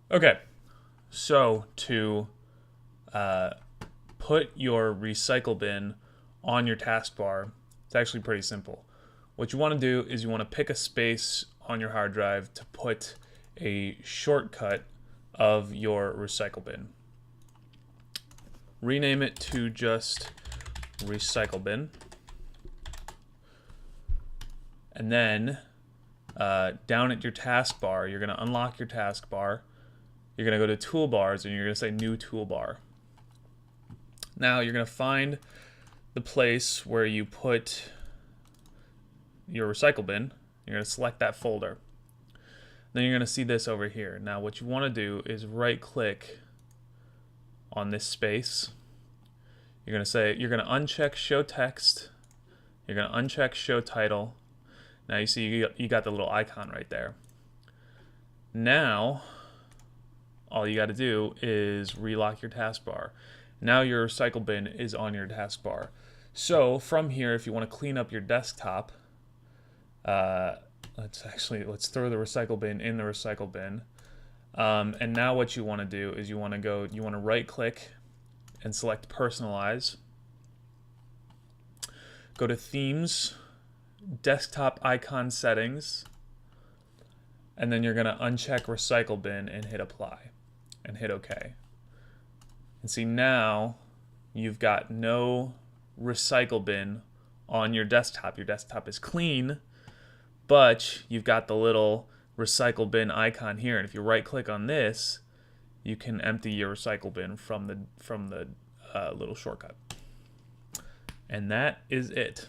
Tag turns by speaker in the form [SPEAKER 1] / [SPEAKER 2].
[SPEAKER 1] Okay, so to uh, put your recycle bin on your taskbar, it's actually pretty simple. What you want to do is you want to pick a space on your hard drive to put a shortcut of your recycle bin. Rename it to just recycle bin. And then down at your taskbar, you're going to unlock your taskbar. You're going to go to toolbars and you're going to say new toolbar. Now you're going to find the place where you put your recycle bin. You're going to select that folder. Then you're going to see this over here. Now what you want to do is right click on this space. You're going to uncheck show text. You're going to uncheck show title. Now you see you got the little icon right there. Now all you got to do is relock your taskbar. Now your recycle bin is on your taskbar. So from here, if you want to clean up your desktop, let's throw the recycle bin in the recycle bin. And now what you want to do is you want to right click and select personalize. Go to themes, desktop icon settings, and then you're going to uncheck recycle bin and hit apply and hit OK. And see, now you've got no recycle bin on your desktop. Your desktop is clean, but you've got the little recycle bin icon here. And if you right click on this, you can empty your recycle bin from the little shortcut. And that is it.